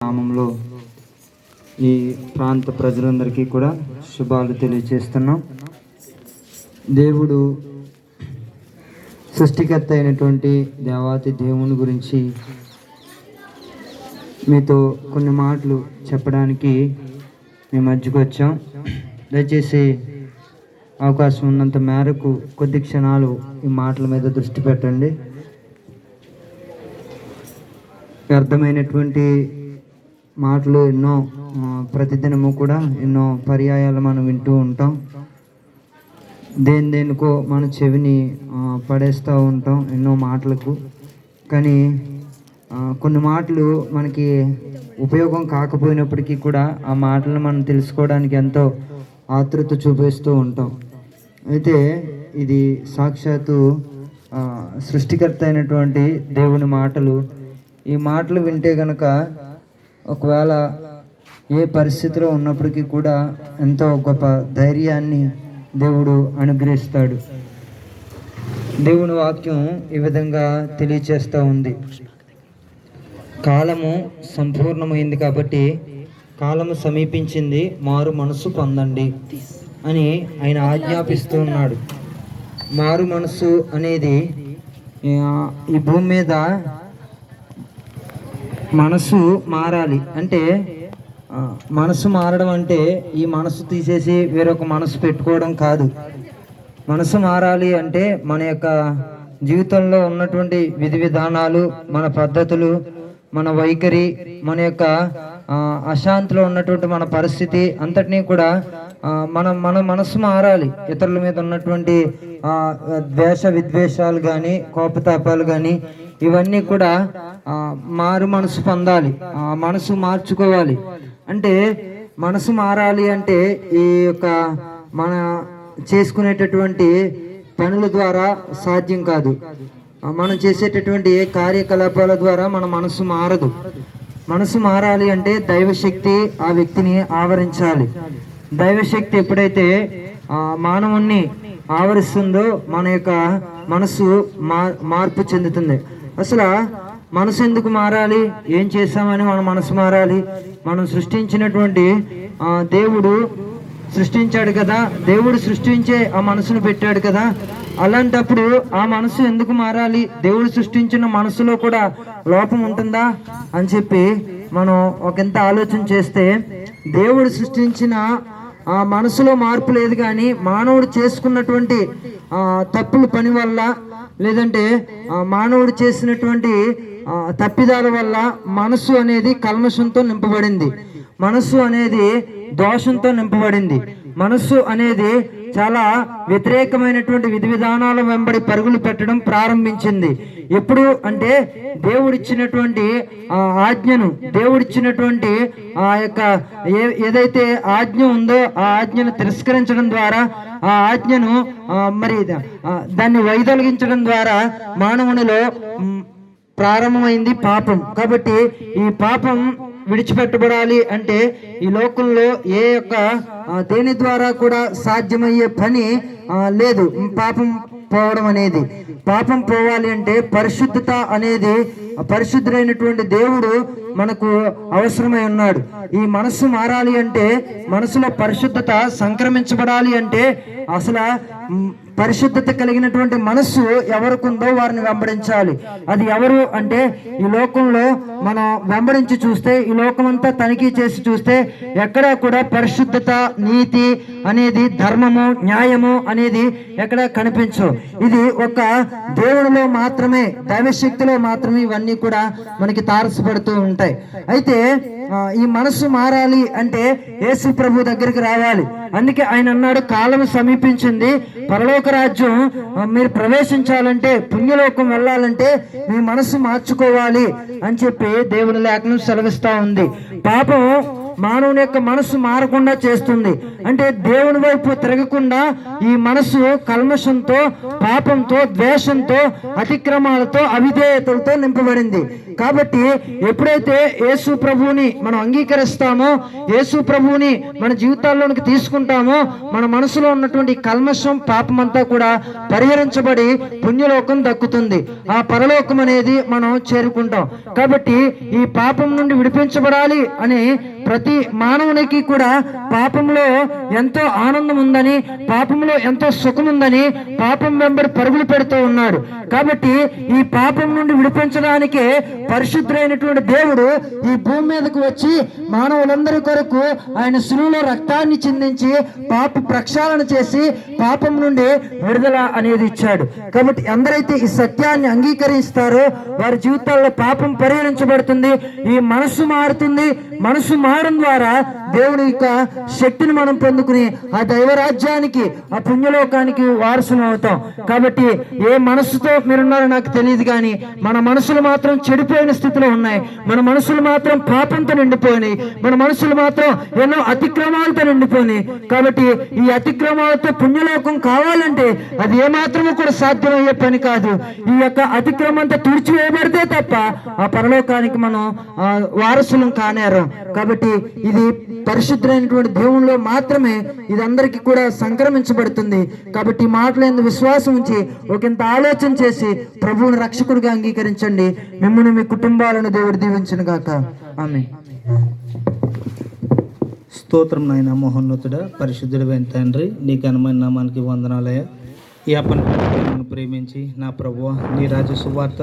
నామంలో ఈ ప్రాంత ప్రజలందరికీ కూడా శుభాలు తెలియజేస్తున్నాం. దేవుడు సృష్టికర్త అయినటువంటి దేవాతి దేవుని గురించి మీతో కొన్ని మాటలు చెప్పడానికి మీ మధ్యకు వచ్చాం. దయచేసి అవకాశం ఉన్నంత మేరకు కొద్ది క్షణాలు ఈ మాటల మీద దృష్టి పెట్టండి. వ్యర్థమైనటువంటి మాటలు ఎన్నో ప్రతిదినము కూడా ఎన్నో పర్యాయాలు మనం వింటూ ఉంటాం. దేనికో మన చెవిని పడేస్తూ ఉంటాం ఎన్నో మాటలకు. కానీ కొన్ని మాటలు మనకి ఉపయోగం కాకపోయినప్పటికీ కూడా ఆ మాటలను మనం తెలుసుకోవడానికి ఎంతో ఆతృత చూపిస్తూ ఉంటాం. అయితే ఇది సాక్షాత్తు సృష్టికర్త అయినటువంటి దేవుని మాటలు. ఈ మాటలు వింటే గనక ఒకవేళ ఏ పరిస్థితిలో ఉన్నప్పటికీ కూడా ఎంతో గొప్ప ధైర్యాన్ని దేవుడు అనుగ్రహిస్తాడు. దేవుని వాక్యం ఈ విధంగా తెలియచేస్తూ ఉంది. కాలము సంపూర్ణమైంది కాబట్టి కాలము సమీపించింది, మారు మనసు పొందండి అని ఆయన ఆజ్ఞాపిస్తూ ఉన్నాడు. మారు మనసు అనేది ఈ భూమి మీద మనసు మారాలి. అంటే మనసు మారడం అంటే ఈ మనసు తీసేసి వేరొక మనసు పెట్టుకోవడం కాదు. మనసు మారాలి అంటే మన యొక్క జీవితంలో ఉన్నటువంటి విధి విధానాలు, మన పద్ధతులు, మన వైఖరి, మన యొక్క అశాంతిలో ఉన్నటువంటి మన పరిస్థితి అంతటినీ కూడా మన మనసు మారాలి. ఇతరుల మీద ఉన్నటువంటి ద్వేష విద్వేషాలు కానీ, కోపతాపాలు కానీ ఇవన్నీ కూడా మారు మనసు పొందాలి, మనసు మార్చుకోవాలి. అంటే మనసు మారాలి అంటే ఈ యొక్క మన చేసుకునేటటువంటి పనుల ద్వారా సాధ్యం కాదు. మనం చేసేటటువంటి ఏ కార్యకలాపాల ద్వారా మన మనసు మారదు. మనసు మారాలి అంటే దైవశక్తి ఆ వ్యక్తిని ఆవరించాలి. దైవశక్తి ఎప్పుడైతే మానవుణ్ణి ఆవరిస్తుందో మన యొక్క మనసు మార్పు చెందుతుంది. అసలు మనసు ఎందుకు మారాలి? ఏం చేస్తామని మన మనసు మారాలి? మనం సృష్టించినటువంటి దేవుడు సృష్టించాడు కదా, దేవుడు సృష్టించే ఆ మనసును పెట్టాడు కదా. అలాంటప్పుడు ఆ మనసు ఎందుకు మారాలి? దేవుడు సృష్టించిన మనసులో కూడా లోపం ఉంటుందా అని చెప్పి మనం ఒకంత ఆలోచన చేస్తే, దేవుడు సృష్టించిన ఆ మనసులో మార్పు లేదు, కానీ మానవుడు చేసుకున్నటువంటి తప్పుల పని వల్ల, లేదంటే మానవుడు చేసినటువంటి తప్పిదాల వల్ల మనసు అనేది కల్మషంతో నింపబడింది. మనస్సు అనేది దోషంతో నింపబడింది. మనస్సు అనేది చాలా వ్యతిరేకమైనటువంటి విధి విధానాల వెంబడి పరుగులు పెట్టడం ప్రారంభించింది. ఎప్పుడు అంటే దేవుడిచ్చినటువంటి ఆజ్ఞను, దేవుడిచ్చినటువంటి ఆ యొక్క ఏదైతే ఆజ్ఞ ఉందో ఆ ఆజ్ఞను తిరస్కరించడం ద్వారా, ఆ ఆజ్ఞను దాన్ని వైదొలగించడం ద్వారా మానవునిలో ప్రారంభమైంది పాపం. కాబట్టి ఈ పాపం విడిచిపెట్టబడాలి అంటే ఈ లోకంలో ఏ యొక్క దేని ద్వారా కూడా సాధ్యమయ్యే పని లేదు. పాపం పోవడం అనేది, పాపం పోవాలి అంటే పరిశుద్ధత అనేది, పరిశుద్ధుడైనటువంటి దేవుడు మనకు అవసరమై ఉన్నాడు. ఈ మనస్సు మారాలి అంటే, మనసులో పరిశుద్ధత సంక్రమించబడాలి అంటే అసలు పరిశుద్ధత కలిగినటువంటి మనస్సు ఎవరికి ఉందో వారిని వెంబడించాలి. అది ఎవరు అంటే ఈ లోకంలో మనం వెంబడించి చూస్తే, ఈ లోకమంతా తనిఖీ చేసి చూస్తే ఎక్కడా కూడా పరిశుద్ధత, నీతి అనేది, ధర్మము, న్యాయము అనేది ఎక్కడా కనిపించవు. ఇది ఒక దేవుడిలో మాత్రమే, దైవశక్తిలో మాత్రమే ఇవన్నీ కూడా మనకి తారసపడుతూ ఉంటాయి. అయితే ఈ మనస్సు మారాలి అంటే యేసు ప్రభు దగ్గరికి రావాలి. అందుకే ఆయన అన్నాడు, కాలం సమీపించింది, పరలోక రాజ్యం మీరు ప్రవేశించాలంటే, పుణ్యలోకం వెళ్ళాలంటే మీ మనసు మార్చుకోవాలి అని చెప్పి దేవుని లేఖనం సెలవిస్తా ఉంది. పాపం మానవుని యొక్క మనసు మారకుండా చేస్తుంది. అంటే దేవుని వైపు తిరగకుండా ఈ మనసు కల్మషంతో, పాపంతో, ద్వేషంతో, అతిక్రమాలతో, అవిధేయతలతో నింపబడింది. కాబట్టి ఎప్పుడైతే యేసు ప్రభువుని మనం అంగీకరిస్తామో, యేసు ప్రభువుని మన జీవితాల్లోనికి తీసుకుంటామో, మన మనసులో ఉన్నటువంటి కల్మషం, పాపం అంతా కూడా పరిహరించబడి పుణ్యలోకం దక్కుతుంది. ఆ పరలోకం అనేది మనం చేరుకుంటాం. కాబట్టి ఈ పాపం నుండి విడిపించబడాలి అని ప్రతి మానవునికి కూడా పాపంలో ఎంతో ఆనందం ఉందని, పాపంలో ఎంతో సుఖం ఉందని పాపం వెంబడి పరుగులు పెడుతూ ఉన్నాడు. కాబట్టి ఈ పాపం నుండి విడిపించడానికే పరిశుద్ధుడైనటువంటి దేవుడు ఈ భూమి మీదకు వచ్చి మానవులందరి కొరకు ఆయన శిలువలో రక్తాన్ని చిందించి పాప ప్రక్షాళన చేసి పాపం నుండి విడుదల అనేది ఇచ్చాడు. కాబట్టి అందరైతే ఈ సత్యాన్ని అంగీకరిస్తారో వారి జీవితాల్లో పాపం పరిహరించబడుతుంది, ఈ మనస్సు మారుతుంది. మనసు మారడం ద్వారా దేవుని యొక్క శక్తిని మనం పొందుకుని ఆ దైవరాజ్యానికి, ఆ పుణ్యలోకానికి వారసులు అవుతాం. కాబట్టి ఏ మనసుతో మీరున్నారో నాకు తెలియదు, కానీ మన మనసులు మాత్రం చెడిపోయిన స్థితిలో ఉన్నాయి. మన మనసులు మాత్రం పాపంతో నిండిపోయినాయి. మన మనసులు మాత్రం ఎన్నో అతిక్రమాలతో నిండిపోయినాయి. కాబట్టి ఈ అతిక్రమాలతో పుణ్యలోకం కావాలంటే అది ఏమాత్రమూ కూడా సాధ్యమయ్యే పని కాదు. ఈ యొక్క అతిక్రమంతో తుడిచివేయబడితే తప్ప ఆ పరలోకానికి మనం వారసులం కానేరం. కాబట్టి ఇది పరిశుద్ధమైనటువంటి దేవునిలో మాత్రమే ఇది అందరికీ కూడా సంక్రమించబడుతుంది. కాబట్టి ఈ మాటలందు విశ్వాసం ఉంచి ఒకంత ఆలోచన చేసి ప్రభువుని రక్షకుడిగా అంగీకరించండి. మిమ్మల్ని మీ కుటుంబాలను దేవుడు దీవించును గాక. ఆమేన్. స్తోత్రం నాయన మహోన్నతుడ, పరిశుద్ధుడైన తండ్రి, నీ ఘనమైన నామానికి వందనాలయ. ఈ అపనను ప్రేమించి నా ప్రభువా నీ రాజ్య సువార్త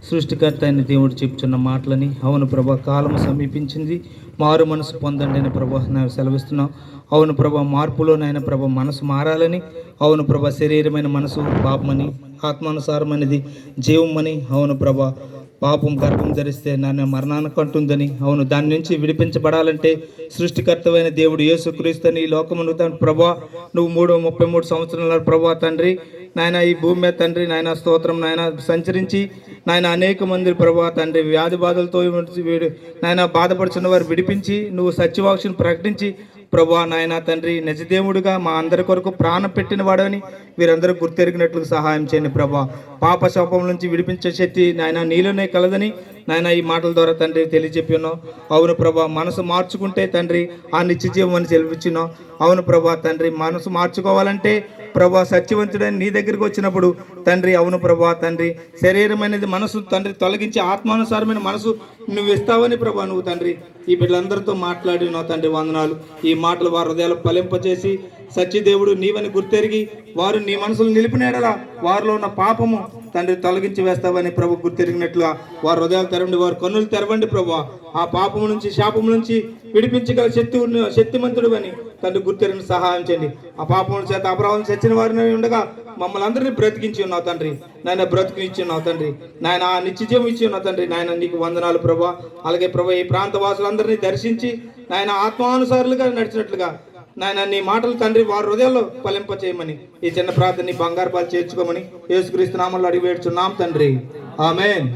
సృష్టికర్త అయిన దేవుడు చెప్తున్న మాటలని, అవును ప్రభా కాలము సమీపించింది, మారు మనసు పొందండి అని ప్రభా నాకు సెలవిస్తున్నావు. అవును ప్రభా మార్పులోనైనా ప్రభా మనసు మారాలని, అవును ప్రభా శరీరమైన మనసు పాపమని, ఆత్మానుసారమైనది జీవమని, అవును ప్రభా పాపం గర్భం ధరిస్తే నన్ను మరణానికి అంటుందని, అవును దాని నుంచి విడిపించబడాలంటే సృష్టికర్తమైన దేవుడు యేసుక్రీస్తుని ఈ లోకమును ప్రభా నువ్వు 33 సంవత్సరాల ప్రభా తండ్రి నాయన ఈ భూమి మీద తండ్రి నాయన స్తోత్రం నాయన సంచరించి నాయన అనేక మంది ప్రభా తండ్రి వ్యాధి బాధలతో నాయన బాధపడుచున్న వారు విడిపించి నువ్వు సత్యవాక్షను ప్రకటించి ప్రభా నాయన తండ్రి నిజదేవుడుగా మా అందరి కొరకు ప్రాణం పెట్టిన వాడని వీరందరూ గుర్తెరిగినట్లు సహాయం చేయండి ప్రభా. పాప శాపం నుంచి విడిపించే శక్తి నాయన నీలోనే కలదని నాయన ఈ మాటల ద్వారా తండ్రి తెలియజెప్పి ఉన్నావు. అవును ప్రభా మనసు మార్చుకుంటే తండ్రి ఆ నిత్య జీవం అని సెలవిచ్చినావు. అవును ప్రభా తండ్రి మనసు మార్చుకోవాలంటే ప్రభా సత్యవంతుడని నీ దగ్గరికి వచ్చినప్పుడు తండ్రి, అవును ప్రభా తండ్రి శరీరమైనది మనసు తండ్రి తొలగించి ఆత్మానుసారమైన మనసు నువ్వు ఇస్తావని ప్రభా నువ్వు తండ్రి ఈ బిడ్డలందరితో మాట్లాడినావు తండ్రి. వందనాలు. ఈ మాటలు వారి హృదయాలు ఫలింపచేసి సత్యదేవుడు నీవని గుర్తెరిగి వారు నీ మనసులు నిలిపినేడలా వారిలో ఉన్న పాపము తండ్రి తొలగించి వేస్తావని ప్రభు గుర్తెరిగినట్లుగా వారి హృదయాలు తెరవండి, వారి కన్నులు తెరవండి ప్రభు. ఆ పాపము నుంచి శాపము నుంచి విడిపించగల శక్తిమంతుడు అని తండ్రి గుర్తెరిగిన సహాయం చేయండి. ఆ పాపముల చేత అపరాధం చచ్చిన వారిని ఉండగా మమ్మల్ని అందరినీ బ్రతికించి ఉన్నావు తండ్రి. నాయన బ్రతికించి ఉన్నావు తండ్రి. నాయన ఆ నిత్యజీవం ఇచ్చి ఉన్నావు తండ్రి. నాయన నీకు వందనాలు ప్రభా. అలాగే ప్రభా ఈ ప్రాంత వాసులందరినీ దర్శించి నాయన ఆత్మానుసారులుగా నడిచినట్లుగా నాయన నీ మాటలు తండ్రి వారి హృదయాల్లో ఫలింప చేయమని ఈ చిన్న ప్రార్థన బంగారు పాలు చేర్చుకోమని యేసుక్రీస్తు నామములో అడిగి వేడుచున్నాం తండ్రి. ఆమేన్.